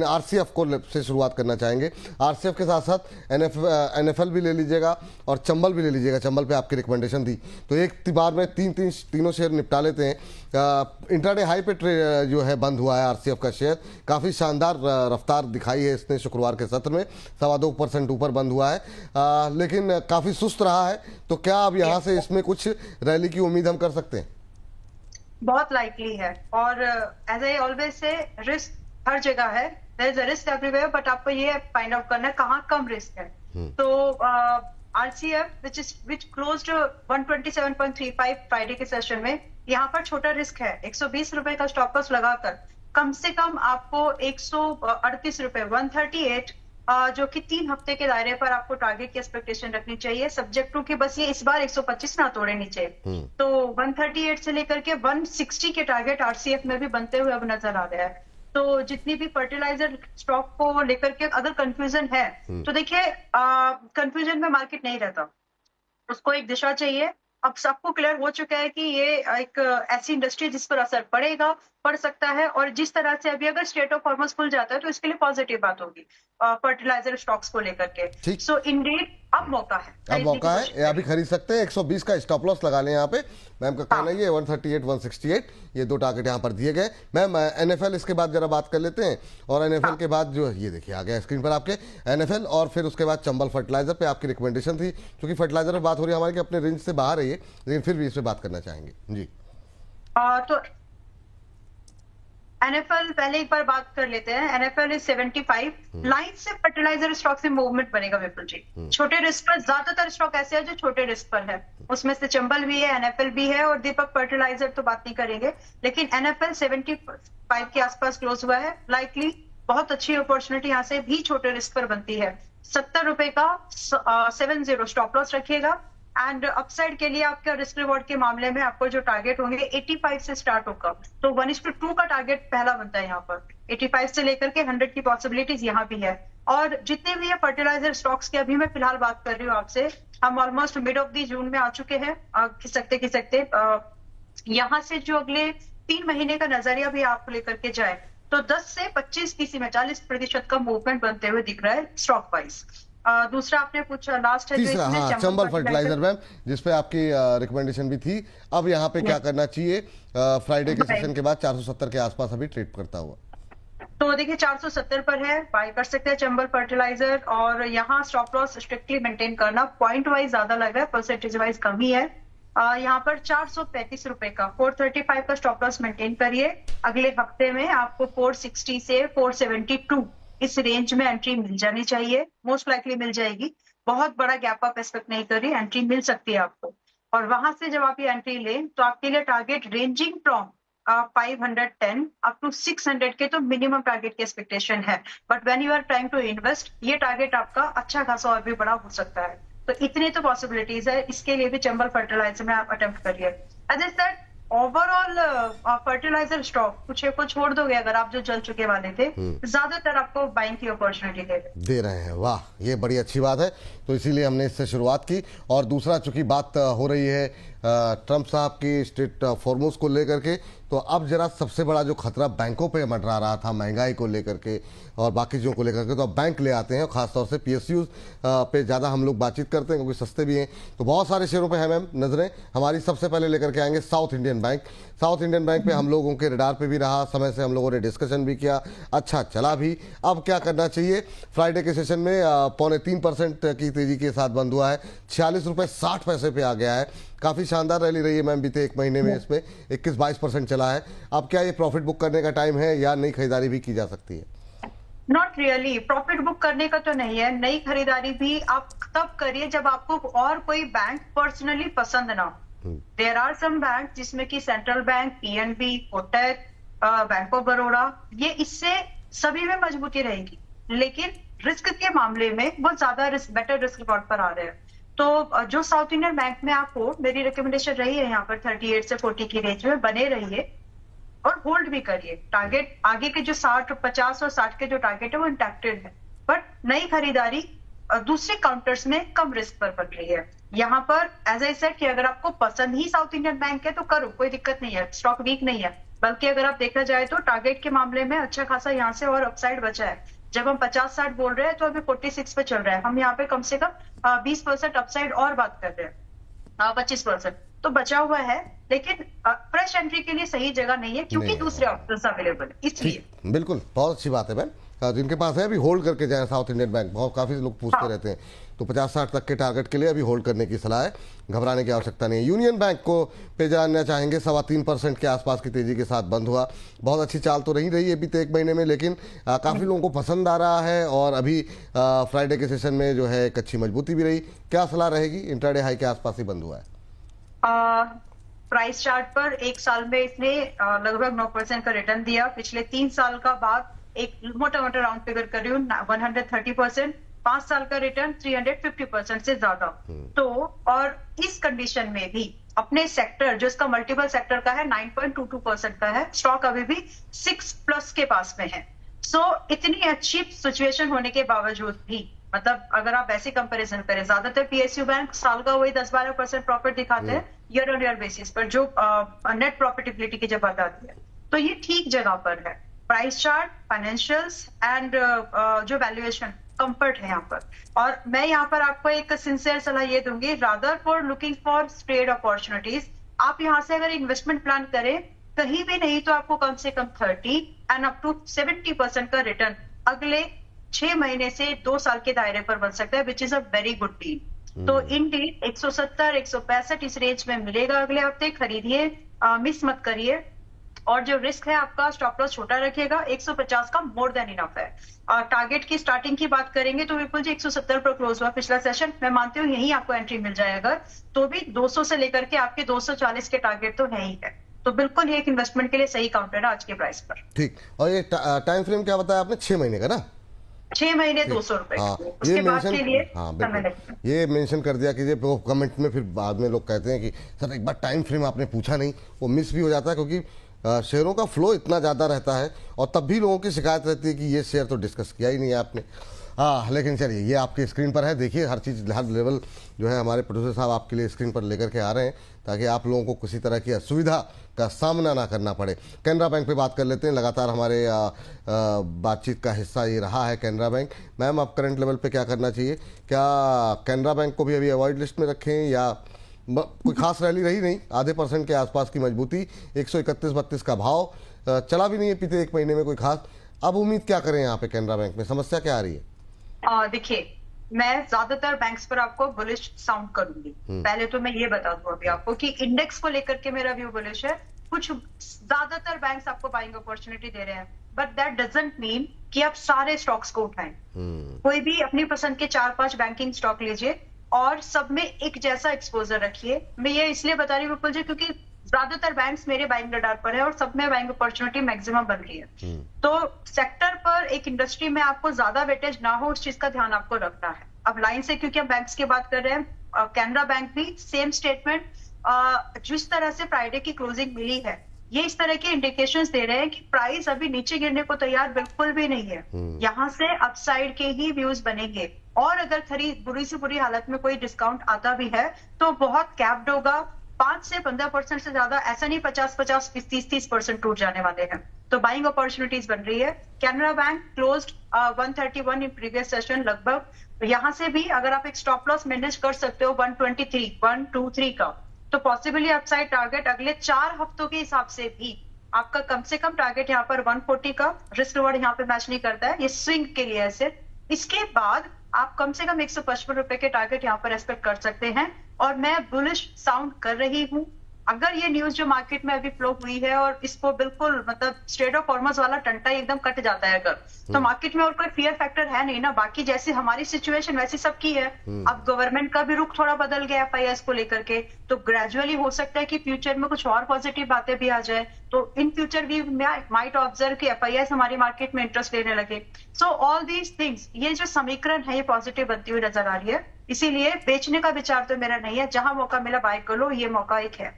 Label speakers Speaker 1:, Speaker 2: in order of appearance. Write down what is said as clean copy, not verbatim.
Speaker 1: RCF को से शुरुआत करना चाहेंगे। आरसीएफ के साथ साथ एनएफएल भी ले लीजिएगा और चंबल भी ले लीजिएगा। चंबल पे आपकी रिकमेंडेशन थी, तो एक बार में तीनों शेयर निपटा लेते हैं। इंट्राडे हाई पे जो है बंद हुआ है आरसीएफ का शेयर, काफ़ी शानदार रफ्तार दिखाई है इसने शुक्रवार के सत्र में, 2.25% ऊपर बंद हुआ है, लेकिन काफ़ी सुस्त रहा है। तो क्या अब यहाँ से इसमें कुछ रैली की उम्मीद हम कर सकते हैं?
Speaker 2: बहुत लाइकली है, और as I always say risk हर जगह है, there is a risk everywhere, but आपको ये फाइंड आउट करना है कहाँ कम रिस्क है। तो आरसीएफ विच क्लोज्ड 127.35 फ्राइडे के सेशन में, यहाँ पर छोटा रिस्क है। 120 रुपए का स्टॉप लॉस लगाकर कम से कम आपको 138 रुपए 138 जो कि 3 हफ्ते के दायरे पर आपको टारगेट की एक्सपेक्टेशन रखनी चाहिए, सब्जेक्ट टू कि बस ये इस बार 125 ना तोड़े नीचे। तो 138 से लेकर के 160 के टारगेट आरसीएफ में भी बनते हुए अब नजर आ रहा है। तो जितनी भी फर्टिलाइजर स्टॉक को लेकर के अगर कंफ्यूजन है तो देखिए, कंफ्यूजन में मार्केट नहीं रहता, उसको एक दिशा चाहिए। अब सबको क्लियर हो चुका है कि ये एक ऐसी इंडस्ट्री जिस पर असर पड़ सकता है, और जिस तरह से अभी अगर स्टेट ऑफ हॉर्मस खुल जाता है तो इसके लिए पॉजिटिव बात होगी फर्टिलाइजर स्टॉक्स को लेकर के। सो इंडीड अब मौका है,
Speaker 1: अभी खरीद सकते हैं। 120 का स्टॉप लॉस लगा लें यहाँ पे। मैम का कहना है 138 168 ये दो टारगेट यहाँ पर दिए गए। मैम एनएफएल इसके बाद जरा बात कर लेते हैं, और एनएफएल के बाद जो ये देखिए आ गया स्क्रीन पर आपके एनएफएल, और फिर उसके बाद चंबल फर्टिलाइजर पे आपकी रिकमेंडेशन थी, क्योंकि फर्टिलाइजर पर बात हो रही है हमारी कि अपने रेंज से बाहर है ये, लेकिन फिर भी इस पर बात करना चाहेंगे जी।
Speaker 2: तो एनएफएल पहले एक बार बात कर लेते हैं। एनएफएल इज 75 लाइन से फर्टिलाइजर स्टॉक से मूवमेंट बनेगा विपुल जी। छोटे रिस्क पर ज्यादातर स्टॉक ऐसे है जो छोटे रिस्क पर है, उसमें से चंबल भी है, एनएफएल भी है, और दीपक फर्टिलाइजर तो बात नहीं करेंगे, लेकिन एनएफएल 75 के आसपास क्लोज हुआ है। लाइकली बहुत अच्छी अपॉर्चुनिटी यहाँ से भी छोटे रिस्क पर बनती है। 70 रुपए का 70 स्टॉप लॉस रखिएगा, एंड अपसाइड के लिए आपका रिस्क रिवॉर्ड के मामले में आपको जो टारगेट होंगे 85 से स्टार्ट होगा, तो 1:2 का टारगेट पहला बनता है यहाँ पर। 85 से लेकर के 100 की पॉसिबिलिटीज यहाँ भी है। और जितने भी है फर्टिलाइजर स्टॉक्स की अभी मैं फिलहाल बात कर रही हूँ आपसे, हम ऑलमोस्ट मिड ऑफ दी जून में आ चुके हैं। खिसकते यहाँ से जो अगले 3 महीने का नजरिया भी आप लेकर के जाए तो 10 से 25 पीसी में 40% का मूवमेंट बनते हुए दिख रहा है स्टॉक वाइज। दूसरा आपने पूछा लास्ट है
Speaker 1: तीसरा, हाँ, चंबल फर्टिलाइजर मैम, जिसपे आपकी रिकमेंडेशन भी थी। अब यहाँ पे क्या करना चाहिए फ्राइडे के सेशन के बाद 470 के आसपास अभी ट्रेड करता हुआ?
Speaker 2: तो देखिए 470 पर है, बाय कर सकते हैं चंबल फर्टिलाइजर, और यहाँ स्टॉप लॉस स्ट्रिक्टली मेंटेन करना, पॉइंट वाइज ज्यादा लग रहा है, परसेंटेज वाइज कम ही है। यहाँ पर 435 रुपए का 435 का स्टॉप लॉस मेंटेन करिए। अगले हफ्ते में आपको 460 से 472 इस रेंज में एंट्री मिल जानी चाहिए, मोस्ट लाइकली मिल जाएगी। बहुत बड़ा गैप अप एक्सपेक्ट नहीं कर रही, एंट्री मिल सकती है आपको। और वहां से जब आप ये एंट्री लें तो आपके लिए target ranging from 510 up to 600 के तो मिनिमम टारगेट की एक्सपेक्टेशन है, but when you are trying to invest ये टारगेट आपका अच्छा खासा और भी बड़ा हो सकता है। तो इतनी तो पॉसिबिलिटीज है, इसके लिए भी चंबल फर्टिलाइजर में आप अटेम्प्ट करिए। As I said, overall fertiliser stock कुछ को छोड़ दोगे अगर आप जो जल चुके वाले थे, ज्यादातर आपको बाइंग की अपॉर्चुनिटी दे रहे हैं।
Speaker 1: वाह, ये बड़ी अच्छी बात है, तो इसीलिए हमने इससे शुरुआत की। और दूसरा, चूंकि बात हो रही है ट्रंप साहब की स्टेट फॉर्मूस को लेकर के, तो अब जरा सबसे बड़ा जो खतरा बैंकों पे मंडरा रहा था महंगाई को लेकर के और बाकी चीज़ों को लेकर के, तो अब बैंक ले आते हैं। खासतौर से पीएसयूज पे ज़्यादा हम लोग बातचीत करते हैं क्योंकि सस्ते भी हैं। तो बहुत सारे शेयरों पे है मैम नजरें हमारी। सबसे पहले लेकर के आएंगे south Indian bank. South Indian bank पे हम लोगों के रडार पे भी रहा, समय से हम लोगों ने डिस्कशन भी किया, अच्छा चला भी। अब क्या करना चाहिए? फ्राइडे के सेशन में 3.25% की तेजी के साथ बंद हुआ है, 46 रुपये 60 पैसे पे आ गया है। काफ़ी शानदार रैली रही है मैम बीते एक महीने में, इसमें 21-22% चला है। अब क्या ये प्रॉफिट बुक करने का टाइम है या नई खरीदारी भी की जा सकती है?
Speaker 2: नॉट रियली, प्रॉफिट बुक करने का तो नहीं है। नई खरीदारी भी आप तब करिए जब आपको और कोई बैंक पर्सनली पसंद ना हो। देयर आर सम बैंक जिसमें कि central bank, PNB, Kotak, bank of Baroda, ये इससे सभी में मजबूती रहेगी, लेकिन रिस्क के मामले में बहुत ज्यादा बेटर रिस्क रिवॉर्ड पर आ रहे हैं। तो जो साउथ इंडियन बैंक में आप हो, मेरी रिकमेंडेशन रही है यहाँ पर 38 से 40 की रेंज में बने रहिए और होल्ड भी करिए। टारगेट आगे के जो 50 और 60 के जो टारगेट है वो इंटैक्टेड है, बट नई खरीदारी दूसरे काउंटर्स में कम रिस्क पर बन रही है। यहाँ पर एज आई सेड कि अगर आपको पसंद ही साउथ इंडियन बैंक है तो करो, कोई दिक्कत नहीं है, स्टॉक वीक नहीं है। बल्कि अगर आप देखा जाए तो टारगेट के मामले में अच्छा खासा यहाँ से और अपसाइड बचा है। जब हम 50-60 बोल रहे हैं तो अभी 46 पे चल रहा है। हम यहाँ पे कम से कम 20% अपसाइड और बात कर रहे हैं, 25%। तो बचा हुआ है, लेकिन फ्रेश एंट्री के लिए सही जगह नहीं है क्योंकि
Speaker 1: नहीं है।
Speaker 2: दूसरे ऑप्शन अवेलेबल है, इसलिए।
Speaker 1: बिल्कुल, बहुत अच्छी बात है मैम। जिनके पास है अभी होल्ड करके जाए साउथ इंडियन बैंक, बहुत काफ़ी लोग पूछते
Speaker 2: हाँ।
Speaker 1: रहते हैं, तो 50-60 तक के टारगेट के लिए अभी होल्ड करने की सलाह है, घबराने की आवश्यकता नहीं है। यूनियन बैंक को पे जानना चाहेंगे, 3.25% के आसपास की तेजी के साथ बंद हुआ। बहुत अच्छी चाल तो नहीं रही है बीते एक महीने में, लेकिन काफ़ी लोगों को पसंद आ रहा है और अभी फ्राइडे के सेशन में जो है एक अच्छी मजबूती भी रही। क्या सलाह रहेगी? इंट्राडे हाई के आसपास ही बंद हुआ है।
Speaker 2: प्राइस चार्ट पर एक साल में इसने लगभग 9% का रिटर्न दिया। पिछले 3 साल का बाद एक मोटा मोटा राउंड फिगर कर रही हूँ, 130%। 5 साल का रिटर्न 350% से ज्यादा। तो और इस कंडीशन में भी अपने सेक्टर, जो इसका मल्टीपल सेक्टर का है, 9.22% का है, स्टॉक अभी भी 6+ के पास में है। सो इतनी अच्छी सिचुएशन होने के बावजूद भी, मतलब अगर आप ऐसे कंपैरिजन करें, ज्यादातर पीएसयू बैंक साल का वही 10-12% प्रॉफिट दिखाते हैं ईयर ऑन ईयर बेसिस पर, जो नेट प्रॉफिटेबिलिटी की जब बात आती है। तो ये ठीक जगह पर है। प्राइस चार्ट, फाइनेंशियल्स एंड जो वैल्यूएशन, कंफर्ट है यहाँ पर। और मैं यहाँ पर आपको एक सिंसियर सलाह ये दूंगी, rather for looking for trade opportunities, आप यहाँ से अगर इन्वेस्टमेंट प्लान करें, कहीं भी नहीं तो आपको कम से कम 30 एंड अप टू 70% का रिटर्न अगले 6 महीने से 2 साल के दायरे पर बन सकता है, which is a very good deal. तो इंडीड 170-165 इस रेंज में मिलेगा अगले हफ्ते, खरीदिए, मिस मत करिए। और जो रिस्क है आपका, स्टॉप लॉस छोटा रखिएगा, 150 का मोर देन इनफ है। और टारगेट की स्टार्टिंग की बात करेंगे तो विपुल जी 170 पर क्लोज हुआ पिछला सेशन। मैं मानती हूँ यही आपको एंट्री मिल जाए, अगर तो भी 200 से लेकर के आपके 240 के टारगेट तो है ही है। तो बिल्कुल ये एक इन्वेस्टमेंट के लिए सही काउंटर है आज के प्राइस पर।
Speaker 1: ठीक, और ये टाइम फ्रेम क्या बताया आपने? 6 महीने का ना?
Speaker 2: 6 महीने 200 रुपए।
Speaker 1: हाँ,
Speaker 2: उसके बाद के लिए समय लगता है।
Speaker 1: ये मेंशन कर दिया कीजिए, वो कमेंट में फिर बाद में लोग कहते हैं कि सर एक बार टाइम फ्रेम आपने पूछा नहीं, वो मिस भी हो जाता है, क्योंकि शेयरों का फ्लो इतना ज़्यादा रहता है और तब भी लोगों की शिकायत रहती है कि ये शेयर तो डिस्कस किया ही नहीं है आपने। हाँ, लेकिन चलिए, ये आपकी स्क्रीन पर है, देखिए हर चीज़, हर लेवल जो है हमारे प्रोड्यूसर साहब आपके लिए स्क्रीन पर लेकर के आ रहे हैं, ताकि आप लोगों को किसी तरह की असुविधा का सामना ना करना पड़े। कैनरा बैंक पे बात कर लेते हैं, लगातार हमारे बातचीत का हिस्सा ये रहा है कैनरा बैंक। मैम, आप करंट लेवल पे क्या करना चाहिए? क्या कैनरा बैंक को भी अभी अवॉइड लिस्ट में रखें, या कोई खास रैली रही नहीं, आधे % के आसपास की मजबूती, 131-32 का भाव, चला भी नहीं है बीते एक महीने में कोई खास। अब उम्मीद क्या करें यहाँ पे कैनरा बैंक में? समस्या क्या आ रही है?
Speaker 2: देखिए, मैं ज्यादातर बैंक्स पर आपको बुलिश साउंड करूंगी। पहले तो मैं ये बता दूं अभी आपको कि इंडेक्स को लेकर के मेरा व्यू बुलिश है। कुछ ज्यादातर बैंक्स आपको बाइंग अपॉर्चुनिटी दे रहे हैं, बट दैट डजंट मीन कि आप सारे स्टॉक्स को उठाएं। कोई भी अपनी पसंद के 4-5 बैंकिंग स्टॉक लीजिए और सब में एक जैसा एक्सपोजर रखिए। मैं ये इसलिए बता रही हूँ विपुल जी, क्योंकि ज्यादातर बैंक्स मेरे बाइंग रडार पर है और सब में बाइंग अपॉर्चुनिटी मैक्सिमम बन रही है। तो सेक्टर पर, एक इंडस्ट्री में आपको ज्यादा वेटेज ना हो, उस चीज का ध्यान आपको रखना है। अब लाइन से, क्योंकि हम बैंक्स की बात कर रहे हैं, कैनरा बैंक भी सेम स्टेटमेंट, जिस तरह से फ्राइडे की क्लोजिंग मिली है, ये इस तरह के इंडिकेशंस दे रहे हैं कि प्राइस अभी नीचे गिरने को तैयार बिल्कुल भी नहीं है। यहाँ से अपसाइड के ही व्यूज बनेंगे, और अगर खरीद बुरी से बुरी हालत में कोई डिस्काउंट आता भी है तो बहुत कैप्ड होगा। 5 से 15% से ज्यादा ऐसा नहीं, 50-50, 30-30% टूट जाने वाले हैं। तो बाइंग अपॉर्चुनिटीज बन रही है। Canara bank closed 131 in previous session लगभग। यहाँ से भी अगर आप एक स्टॉप लॉस मैनेज कर सकते हो 123 का, तो पॉसिबली अपसाइड टारगेट अगले 4 हफ्तों के हिसाब से भी आपका कम से कम टारगेट यहाँ पर 140 का। रिस्क रिवॉर्ड यहाँ पे मैच नहीं करता है, ये स्विंग के लिए है सिर्फ। इसके बाद आप कम से कम 155 रुपए के टारगेट यहाँ पर एक्सपेक्ट कर सकते हैं। और मैं बुलिश साउंड कर रही हूँ। अगर ये न्यूज जो मार्केट में अभी फ्लो हुई है और इसको बिल्कुल, मतलब स्ट्रेट ऑफ हॉर्मस वाला टंटा एकदम कट जाता है अगर, तो मार्केट में और कोई फियर फैक्टर है नहीं ना। बाकी जैसी हमारी सिचुएशन वैसी सबकी है। अब गवर्नमेंट का भी रुख थोड़ा बदल गया FIIs को लेकर के, तो ग्रेजुअली हो सकता है कि फ्यूचर में कुछ और पॉजिटिव बातें भी आ जाए। तो in future we might observe कि FIIs हमारी मार्केट में इंटरेस्ट लेने लगे। सो ऑल दीज थिंग्स, ये जो समीकरण है, ये पॉजिटिव बनती हुई नजर आ रही है। इसीलिए बेचने का विचार तो मेरा नहीं है, जहां मौका मिला बाय कर लो, ये मौका एक है।